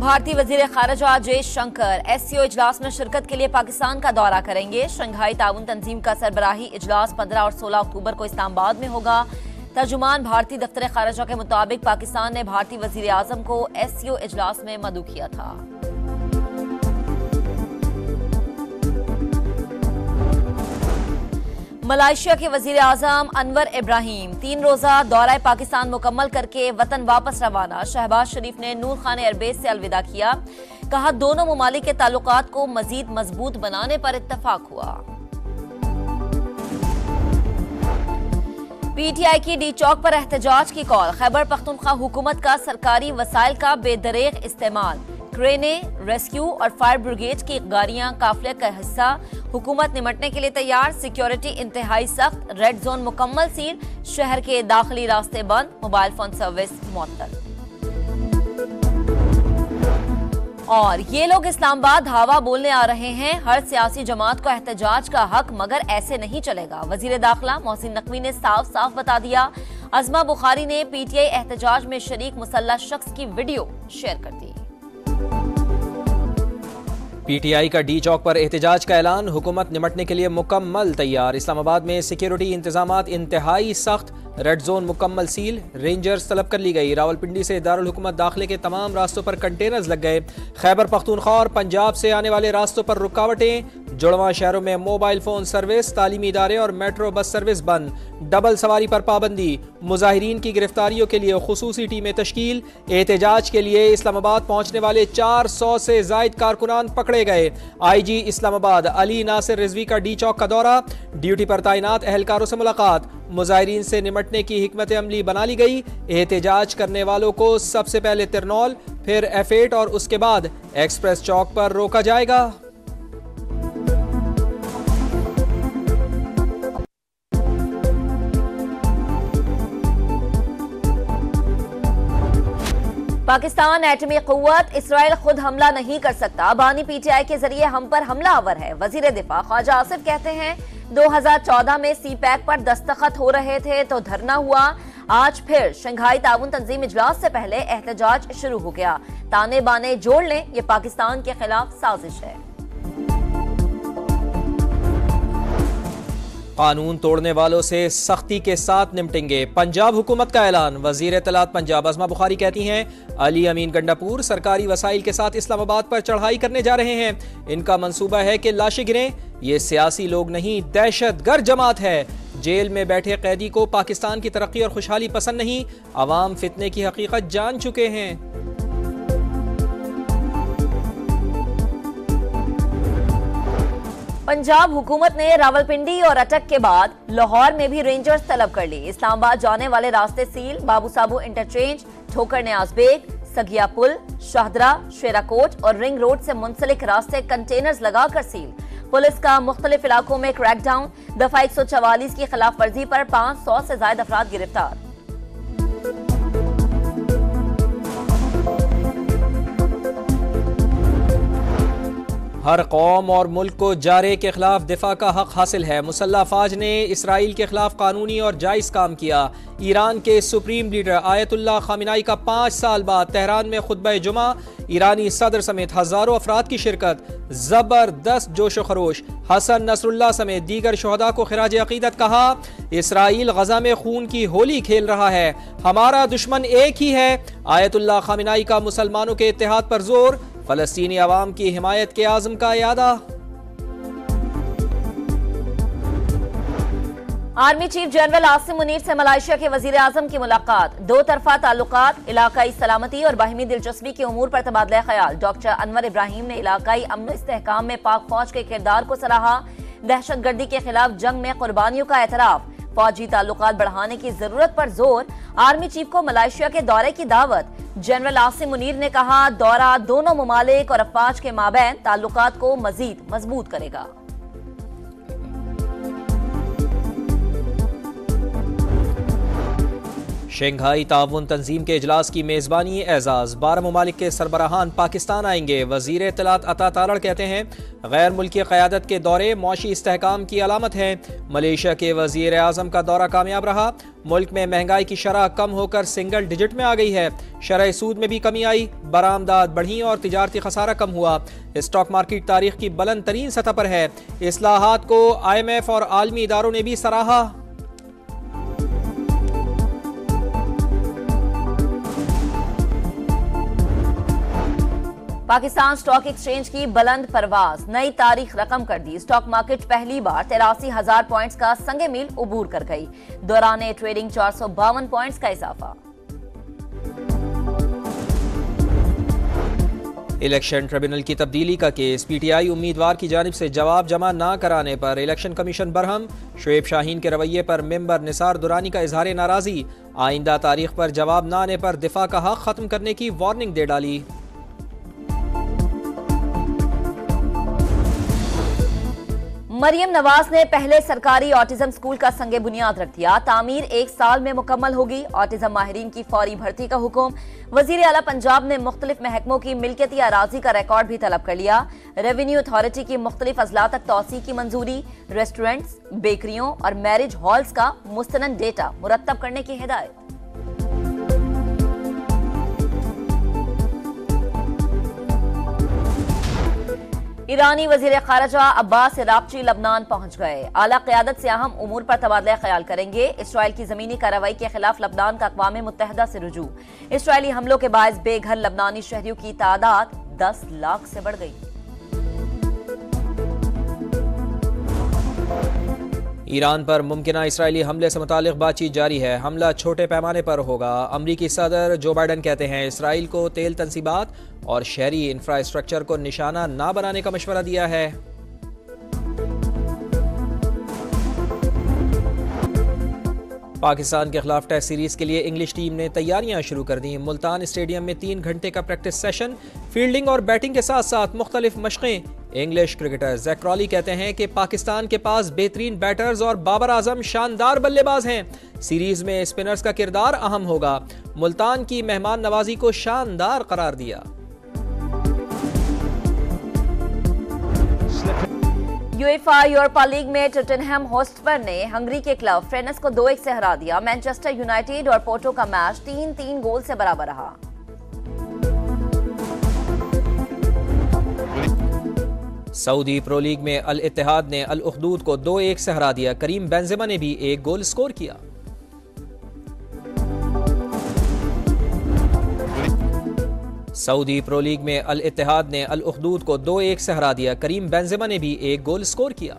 भारतीय वजीर खारजा जयशंकर SCO इजलास में शिरकत के लिए पाकिस्तान का दौरा करेंगे। शंघाई ताउन तंजीम का सरबराही इजलास 15 और 16 अक्टूबर को इस्लामाबाद में होगा। तर्जुमान भारतीय दफ्तर खारजा के मुताबिक पाकिस्तान ने भारतीय वजीर आजम को SCO इजलास में मदऊ किया था। मलाइशिया के वजीर आजम अनवर इब्राहिम 3 रोजा दौरा पाकिस्तान मुकम्मल करके वतन वापस रवाना। शहबाज शरीफ ने नूर खान एयरबेस से अलविदा किया। कहा, दोनों मुमालिक के ताल्लुकात को मजीद मजबूत बनाने पर इत्तफाक हुआ। PTI की डी चौक पर एहतजाज की कॉल। खैबर पख्तूनख्वा हुकूमत का सरकारी वसाइल का बेदरेग इस्तेमाल। क्रेने, रेस्क्यू और फायर ब्रिगेड की गाड़ियां काफिले का हिस्सा। हुकूमत निमटने के लिए तैयार। सिक्योरिटी इंतहाई सख्त। रेड जोन मुकम्मल सील। शहर के दाखिली रास्ते बंद। मोबाइल फोन सर्विस मुअत्तल। और ये लोग इस्लामाबाद हवा बोलने आ रहे हैं। हर सियासी जमात को एहतजाज का हक, मगर ऐसे नहीं चलेगा। वजीर दाखिला मोहसिन नकवी ने साफ साफ बता दिया। अजमा बुखारी ने PTI एहतजाज में शरीक मुसल्लह शख्स की वीडियो शेयर कर दी। PTI का डी चौक पर एहतजाज का ऐलान। हुकूमत निमटने के लिए मुकम्मल तैयार। इस्लामाबाद में सिक्योरिटी इंतजामात इंतहाई सख्त। रेड जोन मुकम्मल सील। रेंजर्स तलब कर ली गई। रावलपिंडी से दारुल हुकूमत दाखिले के तमाम रास्तों पर कंटेनर्स लग गए। खैबर पख्तूनख्वा और पंजाब से आने वाले रास्तों पर रुकावटें। जुड़वा शहरों में मोबाइल फोन सर्विस, तालीमी इदारे और मेट्रो बस सर्विस बंद। डबल सवारी पर पाबंदी। मुजाहिरीन की गिरफ्तारियों के लिए खुसूसी टीमें तश्कील। एहतजाज के लिए इस्लामाबाद पहुंचने वाले 400 से जायद कारकुनान पकड़े गए। IG इस्लामाबाद अली नासिर रिजवी का डी चौक का दौरा। ड्यूटी पर तैनात एहलकारों से मुलाकात। मुजाहिरीन से निमटने की हिकमत अमली बना ली गई। एहतजाज करने वालों को सबसे पहले तिरनौल, फिर F8 और उसके बाद एक्सप्रेस चौक पर रोका जाएगा। पाकिस्तान एटमी कुव्वत। इसराइल खुद हमला नहीं कर सकता। बानी PTI के जरिए हम पर हमला आवर है। वजीर दिफा ख्वाजा आसिफ कहते हैं 2014 में CPEC पर दस्तखत हो रहे थे तो धरना हुआ। आज फिर शंघाई ताउन तंजीम इजलास से पहले एहतजाज शुरू हो गया। ताने बाने जोड़ लें, ये पाकिस्तान के खिलाफ साजिश है। कानून तोड़ने वालों से सख्ती के साथ निपटेंगे। पंजाब हुकूमत का ऐलान। वजीर इत्तलात पंजाब अजमा बुखारी कहती हैं अली अमीन गंडापुर सरकारी वसाइल के साथ इस्लामाबाद पर चढ़ाई करने जा रहे हैं। इनका मंसूबा है कि लाशें गिरें। ये सियासी लोग नहीं, दहशतगर्द जमात है। जेल में बैठे कैदी को पाकिस्तान की तरक्की और खुशहाली पसंद नहीं। अवाम फितने की हकीकत जान चुके हैं। पंजाब हुकूमत ने रावलपिंडी और अटक के बाद लाहौर में भी रेंजर्स तलब कर ली। इस्लामाबाद जाने वाले रास्ते सील। बाबू साबू इंटरचेंज, ठोकर न्याज बेग, सगिया पुल, शाहदरा, शेराकोट और रिंग रोड से मुंसलिक रास्ते कंटेनर्स लगाकर सील। पुलिस का मुख्तलिफ इलाकों में क्रैकडाउन। दफा 144 की खिलाफ वर्जी पर 500 से ज्यादा अफराद गिरफ्तार। हर कौम और मुल्क को जारे के खिलाफ दिफा का हक हासिल है। मुसल्लह अफवाज ने इसराइल के खिलाफ कानूनी और जायज काम किया। ईरान के सुप्रीम लीडर आयतुल्लाह खामिनाई का 5 साल बाद तेहरान में खुतबा जुमा। ईरानी सदर समेत हजारों अफराद की शिरकत। जबरदस्त जोश व खरोश। हसन नसरुल्लाह समेत दीगर शोहदा को खिराज अकीदत। कहा, इसराइल गजा में खून की होली खेल रहा है। हमारा दुश्मन एक ही है। आयतुल्लाह खामिनाई का मुसलमानों के इत्तेहाद पर जोर। फलस्तीनी अवाम की हिमायत के आज़म का यादा। Army chief general Asim Munir से मलाइशिया के वजीर आजम की मुलाकात। दो तरफा ताल्लुकात, इलाकाई सलामती और बाहिमी दिलचस्पी के उमूर पर तबादला ख्याल। डॉक्टर अनवर इब्राहिम ने इलाकाई अमन इस्तेहकाम में पाक फौज के किरदार को सराहा। दहशतगर्दी के खिलाफ जंग में कुर्बानियों का एतराफ। फौजी ताल्लुकात बढ़ाने की जरूरत पर जोर। आर्मी चीफ को मलाइशिया के दौरे की दावत। जनरल आसिम मुनीर ने कहा, दौरा दोनों मुमालिक और अफवाज के माबैन ताल्लुकात को मजीद मजबूत करेगा। शंघाई ताउन तंजीम के इजलास की मेज़बानी एजाज़ 12 ममालिक के सरबराहान पाकिस्तान आएंगे। वज़ीर इत्तलात अता तारड़ कहते हैं गैर मुल्की क़यादत के दौरे मौशी इस्तेहकाम की अलामत है। मलेशिया के वज़ीर आज़म का दौरा कामयाब रहा। मुल्क में महंगाई की शरह कम होकर सिंगल डिजिट में आ गई है। शरह सूद में भी कमी आई, बरामदात बढ़ी और तिजारती खसारा कम हुआ। स्टॉक मार्केट तारीख की बुलंद तरीन सतह पर है। इस्लाहात को IMF और आलमी इदारों ने भी सराहा। पाकिस्तान स्टॉक एक्सचेंज की बुलंद परवाज, नई तारीख रकम कर दी। स्टॉक मार्केट पहली बार 83,000 पॉइंट्स का संगे मील उबूर कर गई। दौरान ट्रेडिंग 452 पॉइंट्स का इजाफा। इलेक्शन ट्रिब्यूनल की तब्दीली का केस, PTI उम्मीदवार की जानिब से जवाब जमा न कराने पर इलेक्शन कमीशन बरहम। शुएब शाहीन के रवैये पर मेंबर निसार दुरानी का इजहार नाराजी। आइंदा तारीख पर जवाब न आने पर दिफा का हक खत्म करने की वार्निंग दे डाली। मरियम नवाज ने पहले सरकारी ऑटिज्म स्कूल का संगे बुनियाद रख दिया। तामीर 1 साल में मुकम्मल होगी। ऑटिज्म माहिरीन की फौरी भर्ती का हुक्म। वजीर आला पंजाब ने मुख्तलिफ महकमों की मिल्कियती अराजी का रिकॉर्ड भी तलब कर लिया। रेवेन्यू अथॉरिटी की मुख्तलिफ अजला तक तौसी की मंजूरी। रेस्टोरेंट्स, बेकरियों और मैरिज हॉल्स का मुस्तनद डेटा मुरत्तब करने की हिदायत। ईरानी वजीर खारजा अब्बास राक्ची लबनान पहुंच गए। आला क़यादत से अहम उमूर पर तबादला ख्याल करेंगे। इसराइल की जमीनी कार्रवाई के खिलाफ लबनान का अक़वाम मुत्तहिदा से रुजू। इसराइली हमलों के बायस बेघर लबनानी शहरियों की तादाद 10 लाख से बढ़ गई। ईरान पर मुमकिना इसराइली हमले से मुतालिक बातचीत जारी है। हमला छोटे पैमाने पर होगा। अमरीकी सदर जो बाइडन कहते हैं इसराइल को तेल तंसीबात और शहरी इंफ्रास्ट्रक्चर को निशाना ना बनाने का मशवरा दिया है। पाकिस्तान के खिलाफ टेस्ट सीरीज के लिए इंग्लिश टीम ने तैयारियां शुरू कर दी। मुल्तान स्टेडियम में 3 घंटे का प्रैक्टिस सेशन, फील्डिंग और बैटिंग के साथ साथ मुख्तलिफ मशकें। इंग्लिश क्रिकेटर जैक क्रॉली कहते हैं कि पाकिस्तान के पास बेहतरीन बैटर्स और बाबर आजम शानदार बल्लेबाज हैं। सीरीज में स्पिनर्स का किरदार अहम होगा। मुल्तान की मेहमान नवाजी को शानदार करार दिया। यूएफा यूरोपा लीग में टॉटनहम हॉटस्पर ने हंगरी के क्लब फ्रेनस को 2-1 से हरा दिया। मैनचेस्टर यूनाइटेड और पोर्टो का मैच 3-3 गोल से बराबर रहा। सऊदी प्रो लीग में अल इत्तेहाद ने अल उखदूद को 2-1 से हरा दिया। करीम बेंजेमा ने भी 1 गोल स्कोर किया। सऊदी प्रो लीग में अल इत्तेहाद ने अल उखदूद को 2-1 से हरा दिया। करीम बेंजेमा ने भी 1 गोल स्कोर किया।